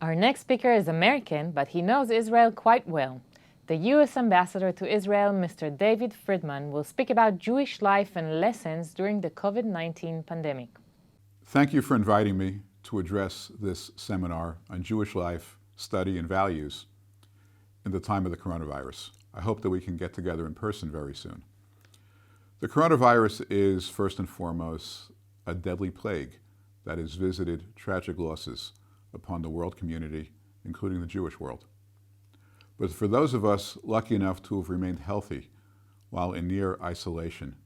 Our next speaker is American, but he knows Israel quite well. The U.S. Ambassador to Israel, Mr. David Fridman, will speak about Jewish life and lessons during the COVID-19 pandemic. Thank you for inviting me to address this seminar on Jewish life, study, and values in the time of the coronavirus. I hope that we can get together in person very soon. The coronavirus is, first and foremost, a deadly plague that has visited tragic losses upon the world community, including the Jewish world. But for those of us lucky enough to have remained healthy while in near isolation,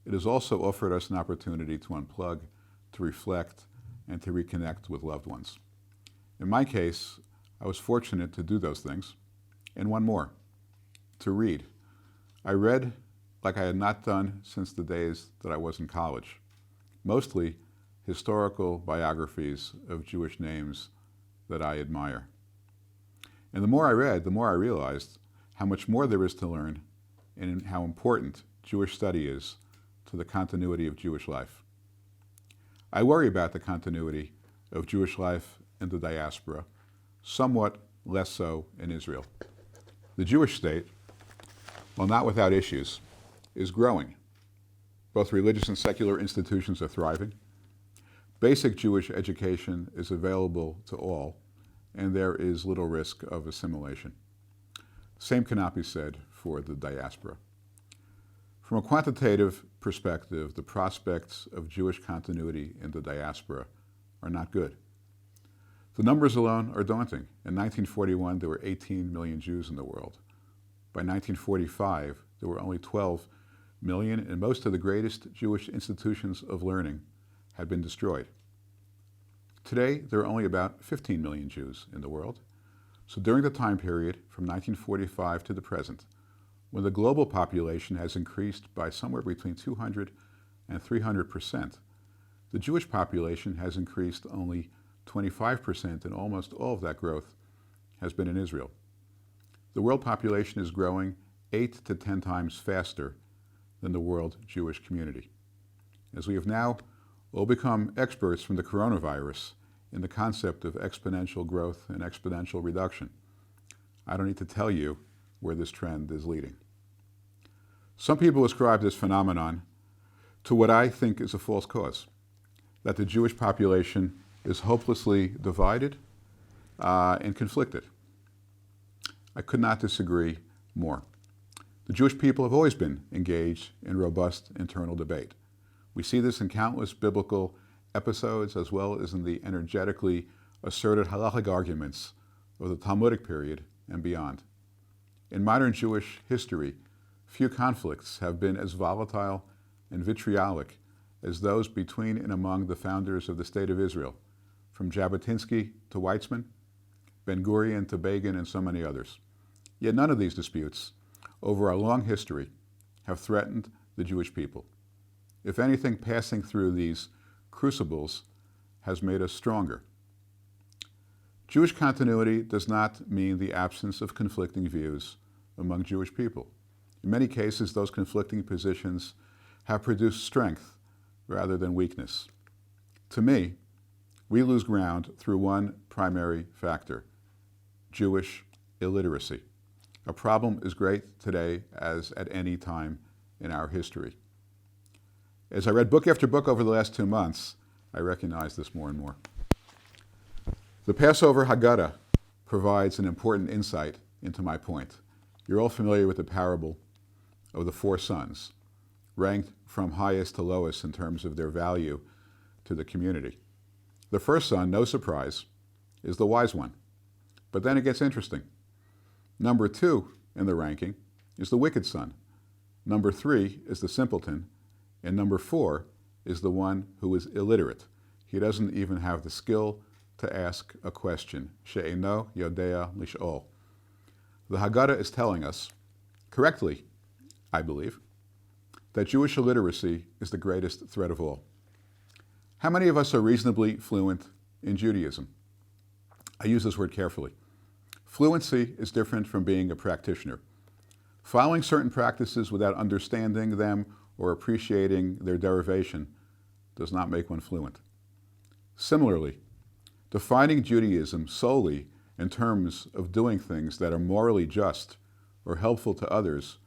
it has also offered us an opportunity to unplug, to reflect, and to reconnect with loved ones. In my case, I was fortunate to do those things, and one more, to read. I read like I had not done since the days that I was in college, mostly historical biographies of Jewish names that I admire. And the more I read, the more I realized how much more there is to learn and how important Jewish study is to the continuity of Jewish life. I worry about the continuity of Jewish life in the diaspora, somewhat less so in Israel. The Jewish state, while not without issues, is growing. Both religious and secular institutions are thriving. Basic Jewish education is available to all, and there is little risk of assimilation. The same cannot be said for the diaspora. From a quantitative perspective, the prospects of Jewish continuity in the diaspora are not good. The numbers alone are daunting. In 1941, there were 18 million Jews in the world. By 1945, there were only 12 million, and most of the greatest Jewish institutions of learning had been destroyed. Today, there are only about 15 million Jews in the world. So during the time period from 1945 to the present, when the global population has increased by somewhere between 200 and 300%, the Jewish population has increased only 25%, and almost all of that growth has been in Israel. The world population is growing 8 to 10 times faster than the world Jewish community. As we have now all become experts from the coronavirus in the concept of exponential growth and exponential reduction, I don't need to tell you where this trend is leading. Some people ascribe this phenomenon to what I think is a false cause, that the Jewish population is hopelessly divided and conflicted. I could not disagree more. The Jewish people have always been engaged in robust internal debate. We see this in countless biblical episodes, as well as in the energetically asserted halachic arguments of the Talmudic period and beyond. In modern Jewish history, few conflicts have been as volatile and vitriolic as those between and among the founders of the State of Israel, from Jabotinsky to Weizmann, Ben-Gurion to Begin, and so many others. Yet none of these disputes over our long history have threatened the Jewish people. If anything, passing through these crucibles has made us stronger. Jewish continuity does not mean the absence of conflicting views among Jewish people. In many cases, those conflicting positions have produced strength rather than weakness. To me, we lose ground through one primary factor: Jewish illiteracy, a problem as great today as at any time in our history. As I read book after book over the last 2 months, I recognize this more and more. The Passover Haggadah provides an important insight into my point. You're all familiar with the parable of the 4 sons, ranked from highest to lowest in terms of their value to the community. The first son, no surprise, is the wise one. But then it gets interesting. Number 2 in the ranking is the wicked son. Number 3 is the simpleton. And number 4 is the one who is illiterate. He doesn't even have the skill to ask a question. She'eino yodea lish'ol. The Haggadah is telling us, correctly, I believe, that Jewish illiteracy is the greatest threat of all. How many of us are reasonably fluent in Judaism? I use this word carefully. Fluency is different from being a practitioner. Following certain practices without understanding them or appreciating their derivation does not make one fluent. Similarly, Defining Judaism solely in terms of doing things that are morally just or helpful to others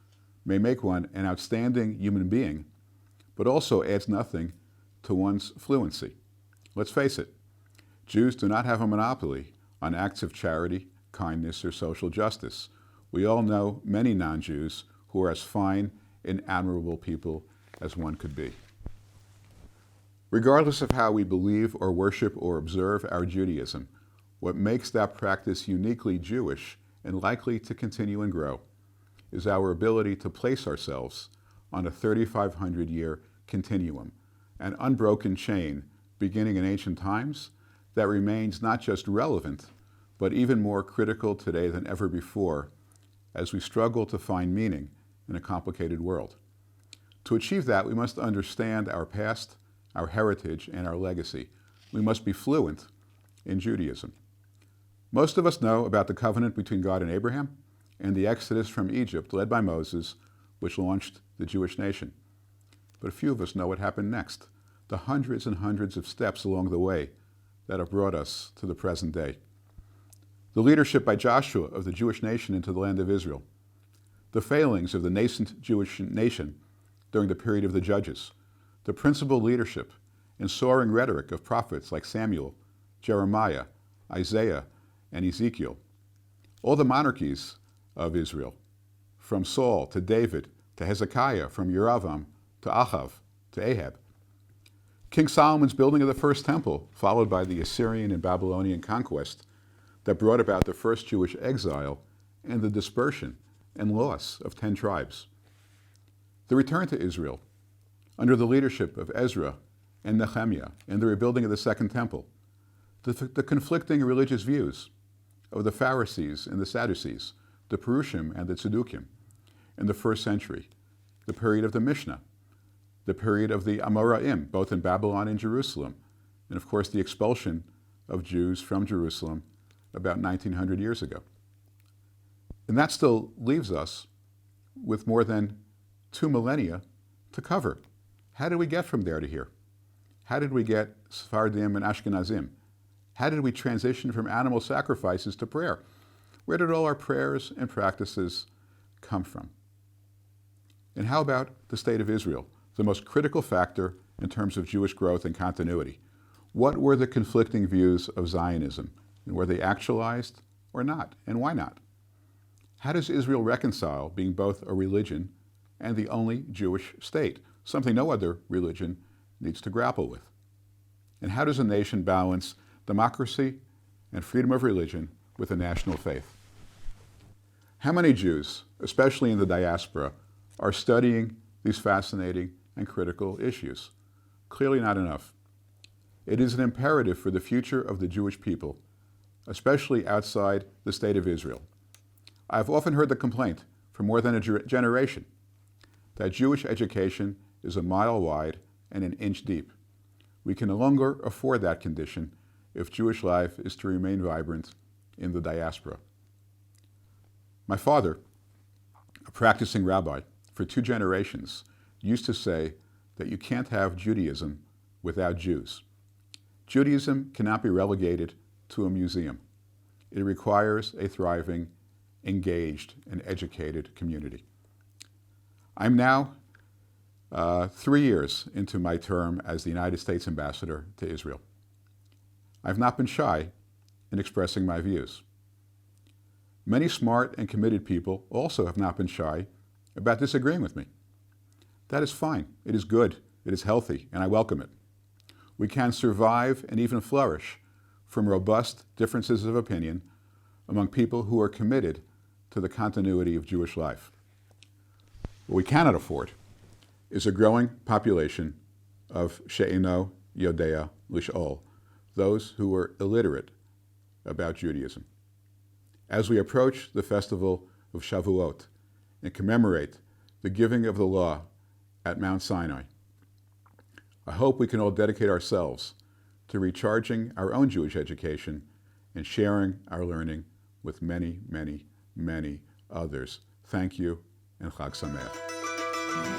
may make one an outstanding human being, but also adds nothing to one's fluency. Let's face it, Jews do not have a monopoly on acts of charity, kindness, or social justice. We all know many non-Jews who are as fine and admirable people as one could be. Regardless of how we believe or worship or observe our Judaism, what makes that practice uniquely Jewish and likely to continue and grow is our ability to place ourselves on a 3,500-year continuum, an unbroken chain beginning in ancient times that remains not just relevant, but even more critical today than ever before as we struggle to find meaning in a complicated world. To achieve that, we must understand our past, our heritage, and our legacy. We must be fluent in Judaism. Most of us know about the covenant between God and Abraham and the exodus from Egypt led by Moses, which launched the Jewish nation. But few of us know what happened next, the hundreds and hundreds of steps along the way that have brought us to the present day. The leadership by Joshua of the Jewish nation into the land of Israel, the failings of the nascent Jewish nation during the period of the Judges, the principal leadership and soaring rhetoric of prophets like Samuel, Jeremiah, Isaiah, and Ezekiel, all the monarchies of Israel, from Saul to David to Hezekiah, from Yeravam to Achav to Ahab, King Solomon's building of the first temple, followed by the Assyrian and Babylonian conquest that brought about the first Jewish exile and the dispersion and loss of 10 tribes. The return to Israel under the leadership of Ezra and Nehemiah and the rebuilding of the Second Temple, the conflicting religious views of the Pharisees and the Sadducees, the Perushim and the Tzedukim in the first century, the period of the Mishnah, the period of the Amoraim, both in Babylon and Jerusalem, and of course the expulsion of Jews from Jerusalem about 1900 years ago. And that still leaves us with more than 2 millennia to cover. How did we get from there to here? How did we get Sephardim and Ashkenazim? How did we transition from animal sacrifices to prayer? Where did all our prayers and practices come from? And how about the state of Israel, the most critical factor in terms of Jewish growth and continuity? What were the conflicting views of Zionism, and were they actualized or not, and why not? How does Israel reconcile being both a religion and the only Jewish state, something no other religion needs to grapple with? And how does a nation balance democracy and freedom of religion with a national faith? How many Jews, especially in the diaspora, are studying these fascinating and critical issues? Clearly not enough. It is an imperative for the future of the Jewish people, especially outside the state of Israel. I've often heard the complaint for more than a generation that Jewish education is a mile wide and an inch deep. We can no longer afford that condition if Jewish life is to remain vibrant in the diaspora. My father, a practicing rabbi for 2 generations, used to say that you can't have Judaism without Jews. Judaism cannot be relegated to a museum. It requires a thriving, engaged, and educated community. I'm now 3 years into my term as the United States Ambassador to Israel. I've not been shy in expressing my views. Many smart and committed people also have not been shy about disagreeing with me. That is fine. It is good. It is healthy, and I welcome it. We can survive and even flourish from robust differences of opinion among people who are committed to the continuity of Jewish life. What we cannot afford is a growing population of she'eno yodea lish'ol, those who are illiterate about Judaism. As we approach the festival of Shavuot and commemorate the giving of the law at Mount Sinai, I hope we can all dedicate ourselves to recharging our own Jewish education and sharing our learning with many, many, many others. Thank you, and Chag Sameach.